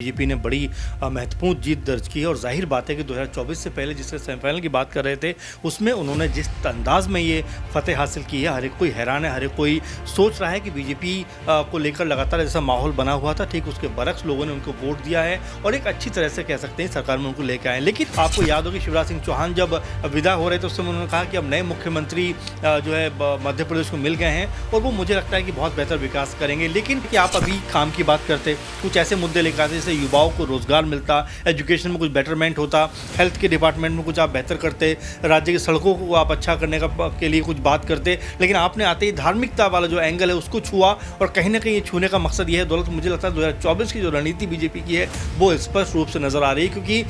BJP ने बड़ी महत्वपूर्ण जीत दर्ज की है और जाहिर बात है कि 2024 से पहले जिसके सेमीफाइनल की बात कर रहे थे उसमें उन्होंने जिस अंदाज में ये फतेह हासिल की है, हर एक कोई हैरान है, हर एक कोई सोच रहा है कि बीजेपी को लेकर लगातार जैसा माहौल बना हुआ था, ठीक उसके बरक्स लोगों ने उनको वोट दिया है और एक अच्छी तरह से कह सकते हैं सरकार में उनको लेकर आए। लेकिन आपको याद हो कि शिवराज सिंह चौहान जब विदा हो रहे थे उस समय उन्होंने कहा कि अब नए मुख्यमंत्री जो है मध्य प्रदेश को मिल गए हैं और वो मुझे लगता है कि बहुत बेहतर विकास करेंगे। लेकिन कि आप अभी काम की बात करते, कुछ ऐसे मुद्दे लेकर आते जैसे युवाओं को रोजगार मिलता, एजुकेशन में कुछ बेटरमेंट होता, हेल्थ के डिपार्टमेंट में कुछ आप बेहतर करते, राज्य की सड़कों को आप अच्छा करने के लिए कुछ बात करते। लेकिन आपने आते ही धार्मिकता वाला जो एंगल है उसको छुआ और कहीं ना कहीं ये छूने का मकसद ये है दौलत, मुझे लगता है 2024 की जो रणनीति बीजेपी की है वो स्पष्ट रूप से नजर आ रही है। क्योंकि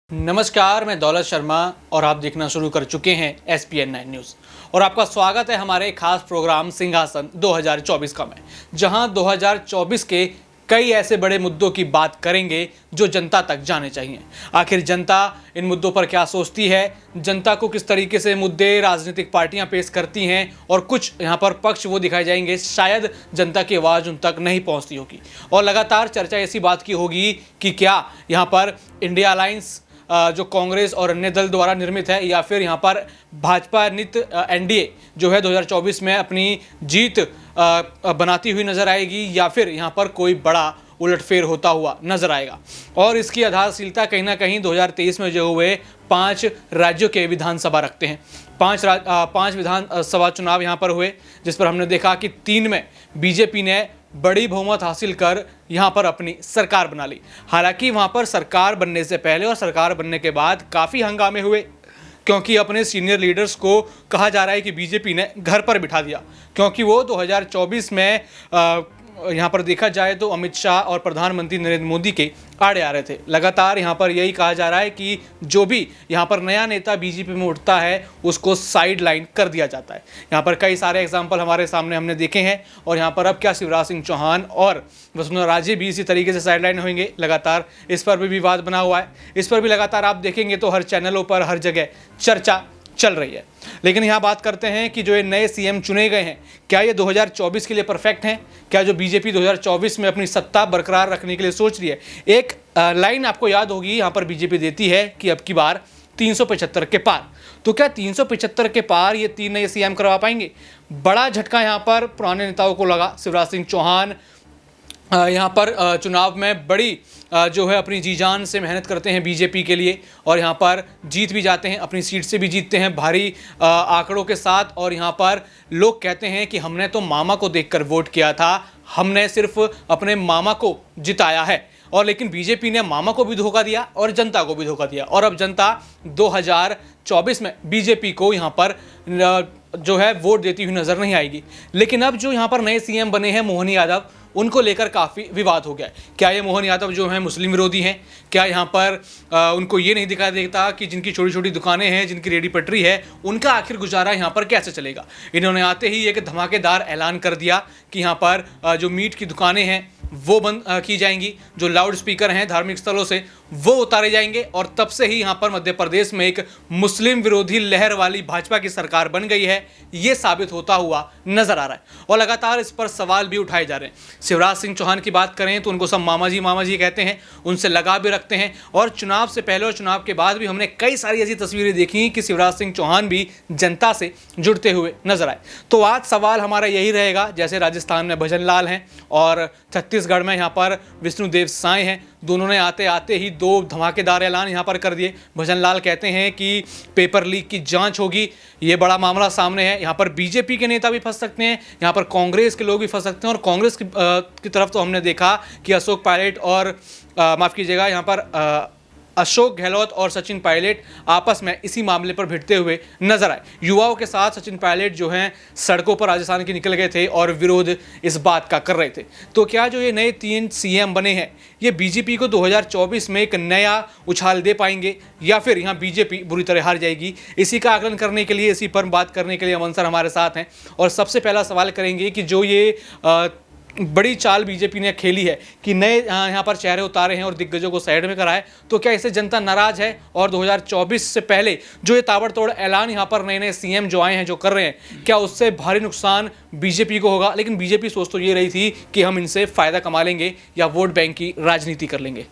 नमस्कार, मैं दौलत शर्मा और आप देखना शुरू कर चुके हैं SPN9 न्यूज़ और आपका स्वागत है हमारे खास प्रोग्राम सिंहासन 2024 का में, जहां 2024 के कई ऐसे बड़े मुद्दों की बात करेंगे जो जनता तक जाने चाहिए। आखिर जनता इन मुद्दों पर क्या सोचती है, जनता को किस तरीके से मुद्दे राजनीतिक पार्टियां पेश करती हैं और कुछ यहां पर पक्ष वो दिखाए जाएंगे शायद जनता की आवाज़ उन तक नहीं पहुंचती होगी। और लगातार चर्चा ऐसी बात की होगी कि क्या यहां पर इंडिया अलायंस जो कांग्रेस और अन्य दल द्वारा निर्मित है या फिर यहाँ पर भाजपा नित NDA जो है 2024 में अपनी जीत बनाती हुई नजर आएगी या फिर यहाँ पर कोई बड़ा उलटफेर होता हुआ नजर आएगा। और इसकी आधारशिलता कहीं ना कहीं 2023 में जो हुए 5 राज्यों के विधानसभा रखते हैं। 5 विधानसभा चुनाव यहाँ पर हुए जिस पर हमने देखा कि 3 में बीजेपी ने बड़ी बहुमत हासिल कर यहाँ पर अपनी सरकार बना ली। हालांकि वहाँ पर सरकार बनने से पहले और सरकार बनने के बाद काफ़ी हंगामे हुए क्योंकि अपने सीनियर लीडर्स को कहा जा रहा है कि बीजेपी ने घर पर बिठा दिया, क्योंकि वो 2024 में यहाँ पर देखा जाए तो अमित शाह और प्रधानमंत्री नरेंद्र मोदी के आड़े आ रहे थे। लगातार यहाँ पर यही कहा जा रहा है कि जो भी यहाँ पर नया नेता बीजेपी में उठता है उसको साइड लाइन कर दिया जाता है। यहाँ पर कई सारे एग्जाम्पल हमारे सामने हमने देखे हैं और यहाँ पर अब क्या शिवराज सिंह चौहान और वसुंधरा राजे भी इसी तरीके से साइड लाइन होंगे। लगातार इस पर भी विवाद बना हुआ है, इस पर भी लगातार आप देखेंगे तो हर चैनलों पर हर जगह चर्चा चल रही है। लेकिन यहाँ बात करते हैं कि जो ये नए CM चुने गए हैं क्या ये 2024 के लिए परफेक्ट हैं? क्या जो बीजेपी 2024 में अपनी सत्ता बरकरार रखने के लिए सोच रही है? एक लाइन आपको याद होगी यहाँ पर बीजेपी देती है कि अब की बार 375 के पार। तो क्या 375 के पार ये 3 नए CM करवा पाएंगे? बड़ा झटका यहाँ पर पुराने नेताओं को लगा। शिवराज सिंह चौहान यहाँ पर चुनाव में बड़ी जो है अपनी जी जान से मेहनत करते हैं बीजेपी के लिए और यहाँ पर जीत भी जाते हैं, अपनी सीट से भी जीतते हैं भारी आंकड़ों के साथ। और यहाँ पर लोग कहते हैं कि हमने तो मामा को देखकर वोट किया था, हमने सिर्फ अपने मामा को जिताया है। और लेकिन बीजेपी ने मामा को भी धोखा दिया और जनता को भी धोखा दिया और अब जनता 2024 में बीजेपी को यहाँ पर जो है वोट देती हुई नजर नहीं आएगी। लेकिन अब जो यहाँ पर नए CM बने हैं मोहन यादव, उनको लेकर काफ़ी विवाद हो गया है। क्या ये मोहन यादव जो हैं मुस्लिम विरोधी हैं? क्या यहाँ पर उनको ये नहीं दिखाई देता कि जिनकी छोटी छोटी दुकानें हैं, जिनकी रेडी पटरी है, उनका आखिर गुजारा यहाँ पर कैसे चलेगा? इन्होंने आते ही एक धमाकेदार ऐलान कर दिया कि यहाँ पर जो मीट की दुकानें हैं वो बंद की जाएंगी, जो लाउड स्पीकर हैं धार्मिक स्थलों से वो उतारे जाएंगे। और तब से ही यहाँ पर मध्य प्रदेश में एक मुस्लिम विरोधी लहर वाली भाजपा की सरकार बन गई है, ये साबित होता हुआ नजर आ रहा है। और लगातार इस पर सवाल भी उठाए जा रहे हैं। शिवराज सिंह चौहान की बात करें तो उनको सब मामा जी कहते हैं, उनसे लगाव भी रखते हैं और चुनाव से पहले और चुनाव के बाद भी हमने कई सारी ऐसी तस्वीरें देखी कि शिवराज सिंह चौहान भी जनता से जुड़ते हुए नजर आए। तो आज सवाल हमारा यही रहेगा, जैसे राजस्थान में भजन लाल हैं और छत्तीसगढ़ में यहाँ पर विष्णुदेव साय हैं, दोनों ने आते आते ही 2 धमाकेदार ऐलान यहाँ पर कर दिए। भजन लाल कहते हैं कि पेपर लीक की जांच होगी, ये बड़ा मामला सामने है। यहाँ पर बीजेपी के नेता भी फंस सकते हैं, यहाँ पर कांग्रेस के लोग भी फंस सकते हैं। और कांग्रेस की तरफ तो हमने देखा कि अशोक पायलट और माफ़ कीजिएगा यहाँ पर अशोक गहलोत और सचिन पायलट आपस में इसी मामले पर भिड़ते हुए नजर आए। युवाओं के साथ सचिन पायलट जो हैं सड़कों पर राजस्थान के निकल गए थे और विरोध इस बात का कर रहे थे। तो क्या जो ये नए 3 CM बने हैं ये बीजेपी को 2024 में एक नया उछाल दे पाएंगे या फिर यहाँ बीजेपी बुरी तरह हार जाएगी? इसी का आकलन करने के लिए, इसी पर बात करने के लिए अमन सर हमारे साथ हैं और सबसे पहला सवाल करेंगे कि जो ये बड़ी चाल बीजेपी ने खेली है कि नए यहाँ पर चेहरे उतारे हैं और दिग्गजों को साइड में कराए, तो क्या इससे जनता नाराज है? और 2024 से पहले जो ये ताबड़तोड़ ऐलान यहाँ पर नए नए सीएम जो आए हैं, जो कर रहे हैं, क्या उससे भारी नुकसान बीजेपी को होगा? लेकिन बीजेपी सोच तो ये रही थी कि हम इनसे फायदा कमा लेंगे या वोट बैंक की राजनीति कर लेंगे।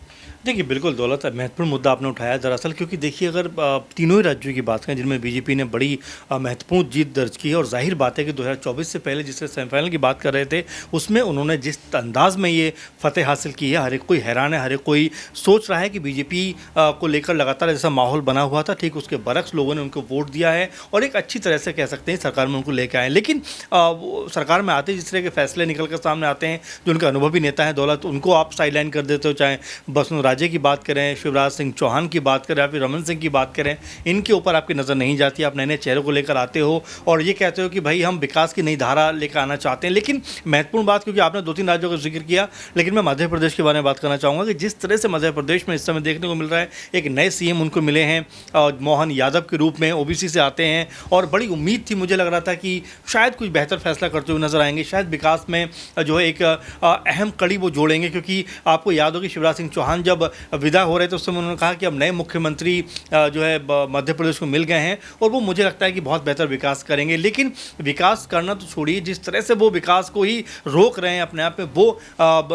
देखिए बिल्कुल दौलत, महत्वपूर्ण मुद्दा आपने उठाया दरअसल, क्योंकि देखिए अगर तीनों ही राज्यों की बात करें जिनमें बीजेपी ने बड़ी महत्वपूर्ण जीत दर्ज की है, और जाहिर बात है कि 2024 से पहले जिससे सेमीफाइनल की बात कर रहे थे उसमें उन्होंने जिस अंदाज में ये फतेह हासिल की है, हर एक कोई हैरान है, हर एक कोई सोच रहा है कि बीजेपी को लेकर लगातार जैसा माहौल बना हुआ था, ठीक उसके बरक्स लोगों ने उनको वोट दिया है और एक अच्छी तरह से कह सकते हैं सरकार में उनको लेकर आए। लेकिन वो सरकार में आते जिस तरह के फैसले निकल कर सामने आते हैं, जो उनके अनुभवी नेता हैं दौलत, उनको आप साइडलाइन कर देते हो, चाहे वसुंधरा राजे की बात करें, शिवराज सिंह चौहान की बात करें या फिर रमन सिंह की बात करें, इनके ऊपर आपकी नज़र नहीं जाती। आप नए नए चेहरों को लेकर आते हो और ये कहते हो कि भाई हम विकास की नई धारा लेकर आना चाहते हैं। लेकिन महत्वपूर्ण बात, क्योंकि आपने 2-3 राज्यों का जिक्र किया, लेकिन मैं मध्य प्रदेश के बारे में बात करना चाहूँगा कि जिस तरह से मध्य प्रदेश में इस समय देखने को मिल रहा है, एक नए सीएम उनको मिले हैं मोहन यादव के रूप में, ओबीसी से आते हैं, और बड़ी उम्मीद थी, मुझे लग रहा था कि शायद कुछ बेहतर फैसला करते हुए नजर आएंगे, शायद विकास में जो है एक अहम कड़ी वो जोड़ेंगे। क्योंकि आपको याद हो कि शिवराज सिंह चौहान जब विदा हो रहे थे उस समय उन्होंने कहा कि अब नए मुख्यमंत्री जो है मध्य प्रदेश को मिल गए हैं और वो मुझे लगता है कि बहुत बेहतर विकास करेंगे। लेकिन विकास करना तो छोड़िए, जिस तरह से वो विकास को ही रोक रहे हैं अपने आप में, वो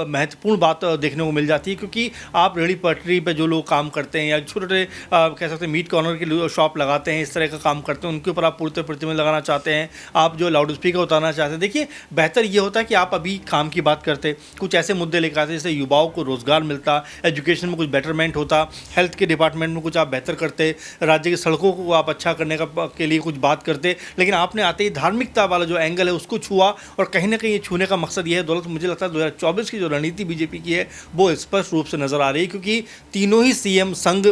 महत्वपूर्ण बात देखने को मिल जाती है। क्योंकि आप रेहड़ी पटरी पे जो लोग काम करते हैं या छोटे कह सकते हैं मीट कॉर्नर के शॉप लगाते हैं, इस तरह का काम करते हैं, उनके ऊपर आप पूरे प्रतिबंध लगाना चाहते हैं, आप जो लाउड स्पीकर उतारना चाहते हैं। देखिए बेहतर ये होता है कि आप अभी काम की बात करते, कुछ ऐसे मुद्दे लेकर आते जैसे युवाओं को रोजगार मिलता, एजुकेशन में कुछ बेटरमेंट होता, हेल्थ के डिपार्टमेंट में कुछ आप बेहतर करते, राज्य की सड़कों को आप अच्छा करने के लिए कुछ बात करते। लेकिन आपने आते ही धार्मिकता वाला जो एंगल है उसको छुआ, और कहीं ना कहीं ये छूने का मकसद ये है दौलत, मुझे लगता है 2024 की जो रणनीति बीजेपी की है वो स्पष्ट रूप से नजर आ रही है। क्योंकि तीनों ही सीएम संघ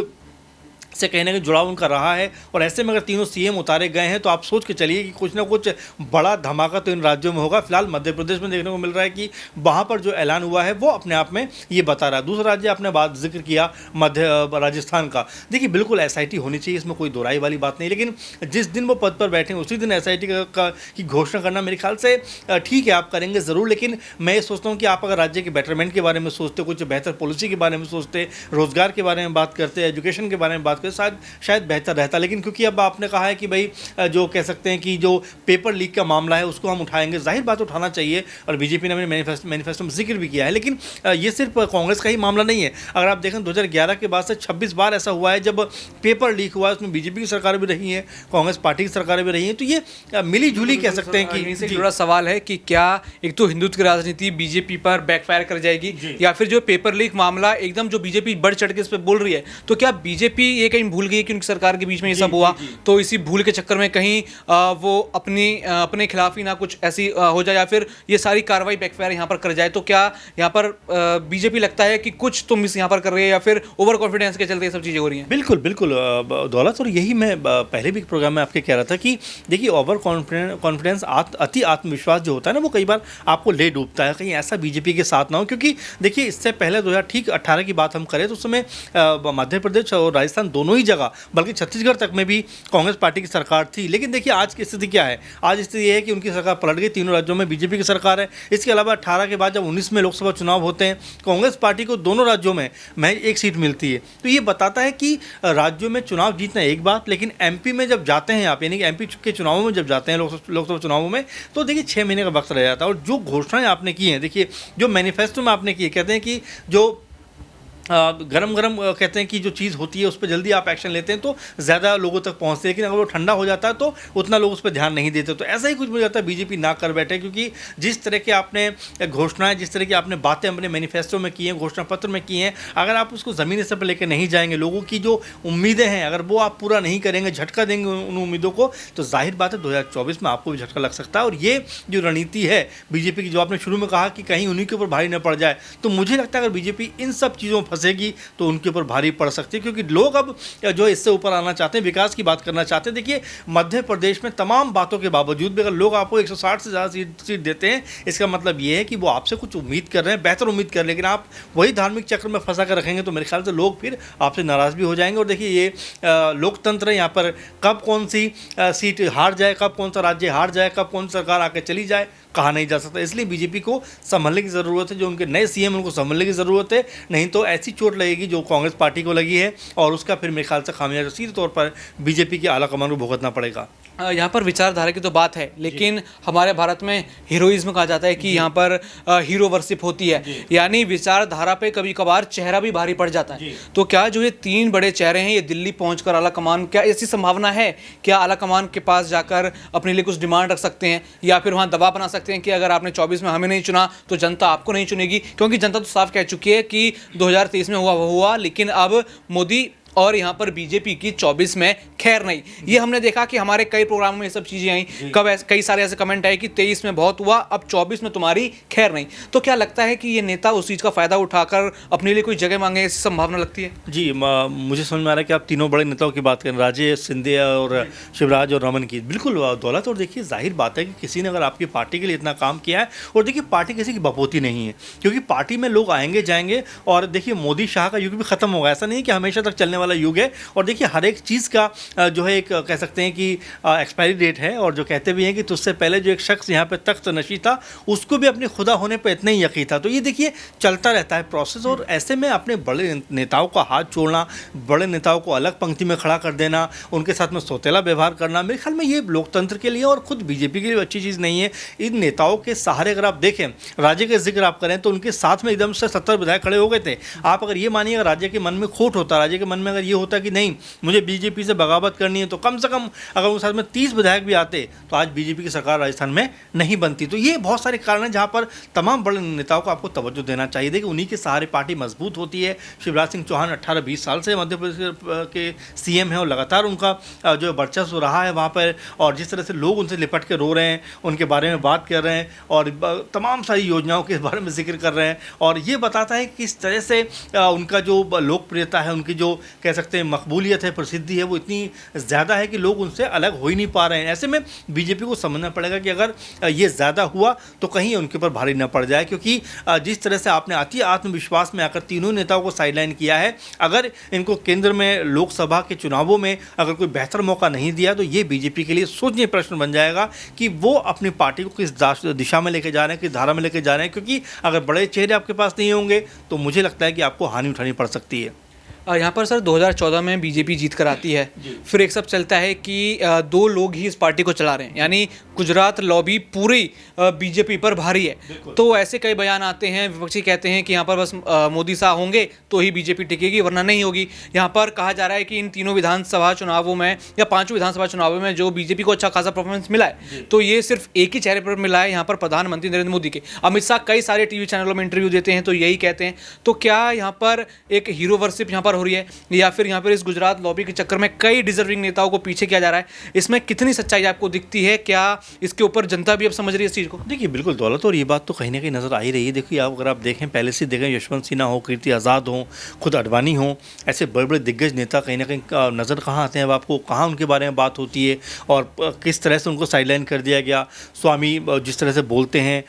से कहीं ना कहीं जुड़ाव उनका रहा है, और ऐसे में अगर तीनों सीएम उतारे गए हैं तो आप सोच के चलिए कि कुछ ना कुछ बड़ा धमाका तो इन राज्यों में होगा। फिलहाल मध्य प्रदेश में देखने को मिल रहा है कि वहाँ पर जो ऐलान हुआ है वो अपने आप में ये बता रहा है। दूसरा राज्य आपने बात जिक्र किया मध्य राजस्थान का, देखिए बिल्कुल एसआईटी होनी चाहिए, इसमें कोई दोहराई वाली बात नहीं, लेकिन जिस दिन वो पद पर बैठे उसी दिन एसआईटी की घोषणा करना मेरे ख्याल से ठीक है, आप करेंगे ज़रूर। लेकिन मैं ये सोचता हूँ कि आप अगर राज्य के बेटरमेंट के बारे में सोचते, कुछ बेहतर पॉलिसी के बारे में सोचते, रोजगार के बारे में बात करते, एजुकेशन के बारे में बात करते, शायद बेहतर रहता। लेकिन क्योंकि अब आपने कहा है कि भाई जो कह सकते हैं कि जो पेपर लीक का मामला है उसको हम उठाएंगे, जाहिर बात उठाना चाहिए, और बीजेपी ने अपने मैनिफेस्टो में जिक्र भी किया है। लेकिन ये सिर्फ कांग्रेस का ही मामला नहीं है। अगर आप देखें 2011 के बाद से 26 बार ऐसा हुआ है जब पेपर लीक हुआ है, उसमें बीजेपी की सरकार भी रही है, कांग्रेस पार्टी की सरकारें भी रही हैं, तो ये मिली जुली कह सकते हैं कि से जुड़ा सवाल है कि क्या एक तो हिंदुत्व की राजनीति बीजेपी पर बैकफायर कर जाएगी, या फिर जो पेपर लीक मामला एकदम जो बीजेपी बढ़ चढ़ के इस पर बोल रही है, तो क्या बीजेपी ये कहीं भूल गई है कि उनकी सरकार के बीच में ये सब हुआ, तो इसी भूल के चक्कर में कहीं वो अपने खिलाफ ही ना कुछ ऐसी हो जाए, या फिर ये सारी कार्रवाई बैकफायर यहाँ पर कर जाए? तो क्या यहाँ पर बीजेपी लगता है कि कुछ तो मिस यहाँ पर कर रही है, या फिर ओवर कॉन्फिडेंस के चलते ये सब चीज़ें हो रही हैं? बिल्कुल बिल्कुल दौलत, और यही मैं पहले भी प्रोग्राम में आपके कह रहा था कि देखिए ओवर कॉन्फिडेंस, अति आत्मविश्वास जो होता है ना, वो कई बार आपको ले डूबता है। कहीं ऐसा बीजेपी के साथ ना हो, क्योंकि देखिए इससे पहले 2018 की बात हम करें तो उस समय मध्य प्रदेश और राजस्थान दोनों ही जगह, बल्कि छत्तीसगढ़ तक में भी कांग्रेस पार्टी की सरकार थी। लेकिन देखिए आज की स्थिति क्या है, आज स्थिति ये है कि उनकी सरकार पलट गई, तीनों राज्यों में बीजेपी की सरकार है। इसके अलावा 18 के बाद जब 19 में लोकसभा चुनाव होते हैं, कांग्रेस पार्टी को दोनों राज्यों में महज एक सीट मिलती है। तो ये बताता है कि राज्यों में चुनाव जीतना एक बात, लेकिन एमपी में जब जाते हैं आप, यानी कि एमपी के चुनावों में जब जाते हैं, लोकसभा चुनावों में, तो देखिए 6 महीने का वक्त रह जाता है। और जो घोषणाएं आपने की हैं, देखिए जो मैनिफेस्टो में आपने की, कहते हैं कि जो गरम कहते हैं कि जो चीज़ होती है उस पर जल्दी आप एक्शन लेते हैं तो ज़्यादा लोगों तक पहुंचते हैं, लेकिन अगर वो ठंडा हो जाता है तो उतना लोग उस पर ध्यान नहीं देते। तो ऐसा ही कुछ मुझे लगता है बीजेपी ना कर बैठे, क्योंकि जिस तरह के आपने घोषणाएं, जिस तरह की आपने बातें अपने मैनिफेस्टो में की हैं, घोषणा पत्र में की हैं, अगर आप उसको ज़मीनी स्तर पर लेकर नहीं जाएंगे, लोगों की जो उम्मीदें हैं अगर वो आप पूरा नहीं करेंगे, झटका देंगे उन उम्मीदों को, तो जाहिर बात है 2024 में आपको भी झटका लग सकता है। और ये जो रणनीति है बीजेपी की, जो आपने शुरू में कहा कि कहीं उन्हीं के ऊपर भारी न पड़ जाए, तो मुझे लगता है अगर बीजेपी इन सब चीज़ों में फंसेगी तो उनके ऊपर भारी पड़ सकती है। क्योंकि लोग अब जो इससे ऊपर आना चाहते हैं, विकास की बात करना चाहते हैं। देखिए मध्य प्रदेश में तमाम बातों के बावजूद भी अगर लोग आपको 160 से ज़्यादा सीट देते हैं, इसका मतलब ये है कि वो आपसे कुछ उम्मीद कर रहे हैं, बेहतर उम्मीद कर रहे हैं। लेकिन आप वही धार्मिक चक्र में फंसा कर रखेंगे तो मेरे ख्याल से लोग फिर आपसे नाराज़ भी हो जाएंगे। और देखिए ये लोकतंत्र है, यहाँ पर कब कौन सी सीट हार जाए, कब कौन सा राज्य हार जाए, कब कौन सी सरकार आकर चली जाए, कहा नहीं जा सकता। इसलिए बीजेपी को संभलने की ज़रूरत है, जो उनके नए सीएम उनको संभलने की ज़रूरत है, नहीं तो ऐसी चोट लगेगी जो कांग्रेस पार्टी को लगी है और उसका फिर मेरे ख्याल से खामियाजा सीधे तौर पर बीजेपी के आला कमान को भुगतना पड़ेगा। यहाँ पर विचारधारा की तो बात है, लेकिन हमारे भारत में हीरोइज्म कहा जाता है कि यहाँ पर हीरो वर्शिप होती है, यानी विचारधारा पे कभी कभार चेहरा भी भारी पड़ जाता है। तो क्या जो ये 3 बड़े चेहरे हैं ये दिल्ली पहुंचकर आला कमान, क्या ऐसी संभावना है क्या आला कमान के पास जाकर अपने लिए कुछ डिमांड रख सकते हैं, या फिर वहाँ दबाव बना सकते हैं कि अगर आपने 24 में हमें नहीं चुना तो जनता आपको नहीं चुनेगी? क्योंकि जनता तो साफ कह चुकी है कि 2023 में हुआ, लेकिन अब मोदी और यहाँ पर बीजेपी की 24 में खैर नहीं। ये हमने देखा कि हमारे कई प्रोग्रामों में ये सब चीज़ें आई, कई सारे ऐसे कमेंट आए कि 23 में बहुत हुआ, अब 24 में तुम्हारी खैर नहीं। तो क्या लगता है कि ये नेता उस चीज़ का फ़ायदा उठाकर अपने लिए कोई जगह मांगे, ऐसी संभावना लगती है? जी, मुझे समझ में आ रहा है कि आप तीनों बड़े नेताओं की बात करें, राजेश, सिंधिया और शिवराज और रमन की। बिल्कुल दौलत, और देखिए जाहिर बात है कि किसी ने अगर आपकी पार्टी के लिए इतना काम किया है, और देखिए पार्टी किसी की बपोती नहीं है, क्योंकि पार्टी में लोग आएंगे जाएंगे, और देखिए मोदी शाह का युग भी खत्म होगा, ऐसा नहीं है कि हमेशा तक चलने वाला युग है। और देखिए हर एक चीज़ का जो है एक कह सकते हैं कि एक्सपायरी डेट है, और जो कहते भी हैं कि तुझसे पहले जो एक शख्स यहाँ पे तख्त नशी था उसको भी अपने खुदा होने पे इतना ही यकीन था। तो ये देखिए चलता रहता है प्रोसेस, और ऐसे में अपने बड़े नेताओं का हाथ छोड़ना, बड़े नेताओं को अलग पंक्ति में खड़ा कर देना, उनके साथ में सौतेला व्यवहार करना, मेरे ख्याल में ये लोकतंत्र के लिए और खुद बीजेपी के लिए अच्छी चीज़ नहीं है। इन नेताओं के सहारे अगर आप देखें, राज्य के जिक्र आप करें तो उनके साथ में एकदम से 70 विधायक खड़े हो गए थे। आप अगर ये मानिए राज्य के मन में खोट होता, राज्य के मन में अगर ये होता कि नहीं मुझे बीजेपी से बगावत करनी है, तो कम से कम अगर उनके साथ में 30 विधायक भी आते तो आज बीजेपी की सरकार राजस्थान में नहीं बनती। तो ये बहुत सारे कारण हैं जहाँ पर तमाम बड़े नेताओं को आपको तवज्जो देना चाहिए। देखिए उन्हीं के सहारे पार्टी मजबूत होती है। शिवराज सिंह चौहान 18-20 साल से मध्य प्रदेश के सीएम हैं और लगातार उनका जो वर्चस्व रहा है वहाँ पर, और जिस तरह से लोग उनसे लिपट के रो रहे हैं, उनके बारे में बात कर रहे हैं और तमाम सारी योजनाओं के बारे में जिक्र कर रहे हैं, और ये बताता है कि किस तरह से उनका जो लोकप्रियता है, उनकी जो कह सकते हैं मकबूलियत है, प्रसिद्धि है, वो इतनी ज़्यादा है कि लोग उनसे अलग हो ही नहीं पा रहे हैं। ऐसे में बीजेपी को समझना पड़ेगा कि अगर ये ज़्यादा हुआ तो कहीं उनके ऊपर भारी न पड़ जाए, क्योंकि जिस तरह से आपने अति आत्मविश्वास में आकर तीनों नेताओं को साइडलाइन किया है, अगर इनको केंद्र में लोकसभा के चुनावों में अगर कोई बेहतर मौका नहीं दिया तो ये बीजेपी के लिए सोचनीय प्रश्न बन जाएगा कि वो अपनी पार्टी को किस दिशा में लेके जा रहे हैं, किस धारा में लेके जा रहे हैं। क्योंकि अगर बड़े चेहरे आपके पास नहीं होंगे तो मुझे लगता है कि आपको हानि उठानी पड़ सकती है। यहाँ पर सर 2014 में बीजेपी जीत कर आती है, फिर एक सब चलता है कि 2 लोग ही इस पार्टी को चला रहे हैं, यानी गुजरात लॉबी पूरी बीजेपी पर भारी है। तो ऐसे कई बयान आते हैं, विपक्षी कहते हैं कि यहाँ पर बस मोदी शाह होंगे तो ही बीजेपी टिकेगी वरना नहीं होगी। यहाँ पर कहा जा रहा है कि इन तीनों विधानसभा चुनावों में या 5 विधानसभा चुनावों में जो बीजेपी को अच्छा खासा परफॉर्मेंस मिला है, तो ये सिर्फ एक ही चेहरे पर मिला है, यहाँ पर प्रधानमंत्री नरेंद्र मोदी के। अमित शाह कई सारे टीवी चैनलों में इंटरव्यू देते हैं तो यही कहते हैं। तो क्या यहाँ पर एक हीरो वर्शिप यहाँ पर हो रही है, या फिर यहाँ पर इस गुजरात लॉबी के चक्कर में कई डिजर्विंग नेताओं को पीछे किया जा रहा है? इसमें कितनी सच्चाई आपको दिखती है? क्या इसके ऊपर जनता भी अब समझ रही है इस चीज़ को? देखिए बिल्कुल दौलत, और ये बात तो कहीं ना कहीं नज़र आ ही रही है। देखिए आप अगर आप देखें, पहले से देखें, यशवंत सिन्हा हो, कीर्ति आज़ाद हो, खुद अडवाणी हो, ऐसे बड़े बड़े दिग्गज नेता कहीं ना कहीं नज़र कहाँ आते हैं? अब आपको कहाँ उनके बारे में बात होती है और किस तरह से उनको साइडलाइन कर दिया गया। स्वामी जिस तरह से बोलते हैं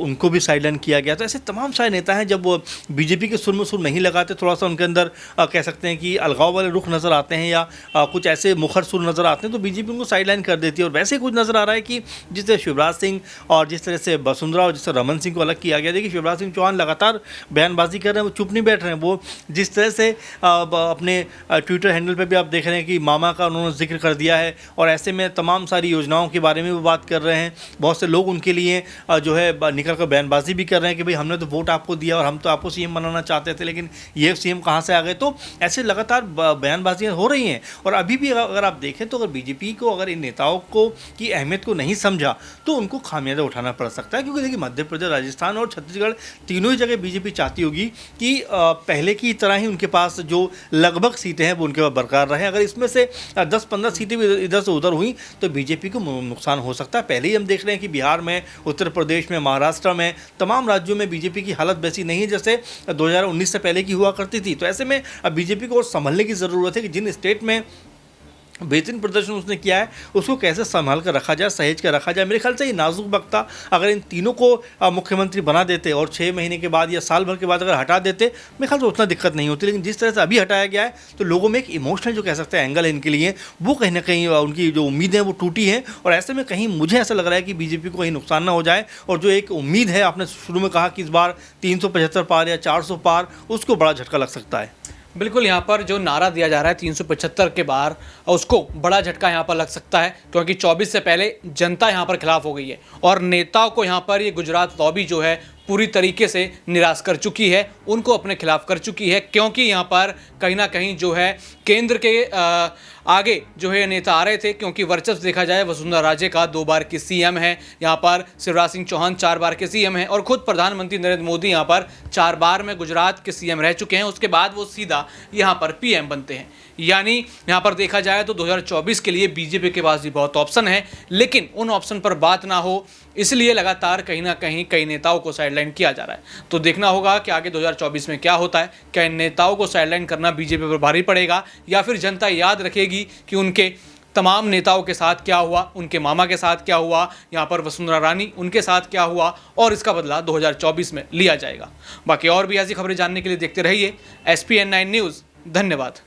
उनको भी साइडलाइन किया गया। तो ऐसे तमाम सारे नेता हैं, जब बीजेपी के सुर में सुर नहीं लगाते, थोड़ा सा उनके अंदर कह सकते हैं कि अलगाव वाले रुख नज़र आते हैं या कुछ ऐसे मुखर सुर नज़र आते हैं, तो बीजेपी उनको साइडलाइन कर देती है। और वैसे कुछ नज़र आ रहा है कि जिस तरह शिवराज सिंह और जिस तरह से वसुंधरा और जिस तरह रमन सिंह को अलग किया गया। देखिए शिवराज सिंह चौहान लगातार बयानबाजी कर रहे हैं, वो चुप नहीं बैठ रहे हैं। वो जिस तरह से अपने ट्विटर हैंडल पे भी आप देख रहे हैं कि मामा का उन्होंने जिक्र कर दिया है, और ऐसे में तमाम सारी योजनाओं के बारे में वो बात कर रहे हैं। बहुत से लोग उनके लिए जो है निकल कर बयानबाजी भी कर रहे हैं कि भाई हमने तो वोट आपको दिया और हम तो आपको सीएम बनाना चाहते थे, लेकिन ये सीएम कहाँ से आ गए। तो ऐसे लगातार बयानबाजियाँ हो रही हैं। और अभी भी अगर आप देखें तो अगर बीजेपी को अगर इन नेताओं को की अहमियत को नहीं समझा तो उनको खामियाजा उठाना पड़ सकता है। क्योंकि देखिए मध्य प्रदेश, राजस्थान और छत्तीसगढ़ तीनों ही जगह बीजेपी चाहती होगी कि पहले की तरह ही उनके पास जो लगभग सीटें हैं वो उनके पास बरकरार रहें। अगर इसमें से 10-15 सीटें भी इधर से उधर हुई तो बीजेपी को नुकसान हो सकता है। पहले ही हम देख रहे हैं कि बिहार में, उत्तर प्रदेश में, महाराष्ट्र में, तमाम राज्यों में बीजेपी की हालत वैसी नहीं है जैसे 2019 से पहले की हुआ करती थी। तो ऐसे में अब बीजेपी को और संभलने की ज़रूरत है कि जिन स्टेट में बेहतरीन प्रदर्शन उसने किया है, उसको कैसे संभाल कर रखा जाए, सहेज कर रखा जाए। मेरे ख्याल से ये नाजुक वक्त था। अगर इन तीनों को मुख्यमंत्री बना देते और 6 महीने के बाद या साल भर के बाद अगर हटा देते, मेरे ख्याल से उतना दिक्कत नहीं होती। लेकिन जिस तरह से अभी हटाया गया है तो लोगों में एक इमोशनल जो कह सकते हैं एंगल है इनके लिए, वो कहीं ना कहीं उनकी जो उम्मीदें हैं वो टूटी है। और ऐसे में कहीं मुझे ऐसा लग रहा है कि बीजेपी को कहीं नुकसान ना हो जाए, और जो एक उम्मीद है, आपने शुरू में कहा कि इस बार 375 पार या 400 पार, उसको बड़ा झटका लग सकता है। बिल्कुल, यहाँ पर जो नारा दिया जा रहा है 375 के बार, उसको बड़ा झटका यहाँ पर लग सकता है, क्योंकि 24 से पहले जनता यहाँ पर खिलाफ हो गई है और नेताओं को यहाँ पर ये गुजरात लॉबी जो है पूरी तरीके से निराश कर चुकी है, उनको अपने खिलाफ कर चुकी है। क्योंकि यहाँ पर कहीं ना कहीं जो है केंद्र के आगे जो है नेता आ रहे थे, क्योंकि वर्चस्व देखा जाए वसुंधरा राजे का 2 बार की सीएम है, यहाँ पर शिवराज सिंह चौहान 4 बार के सीएम हैं और खुद प्रधानमंत्री नरेंद्र मोदी यहाँ पर 4 बार में गुजरात के सीएम रह चुके हैं। उसके बाद वो सीधा यहाँ पर पीएम बनते हैं। यानी यहाँ पर देखा जाए तो 2024 के लिए बीजेपी के पास भी बहुत ऑप्शन है, लेकिन उन ऑप्शन पर बात ना हो इसलिए लगातार कहीं ना कहीं कई नेताओं को साइडलाइन किया जा रहा है। तो देखना होगा कि आगे 2024 में क्या होता है। क्या इन नेताओं को साइडलाइन करना बीजेपी पर भारी पड़ेगा, या फिर जनता याद रखेगी कि उनके तमाम नेताओं के साथ क्या हुआ, उनके मामा के साथ क्या हुआ, यहाँ पर वसुंधरा रानी उनके साथ क्या हुआ, और इसका बदला 2024 में लिया जाएगा। बाकी और भी ऐसी खबरें जानने के लिए देखते रहिए SPN9 न्यूज़। धन्यवाद।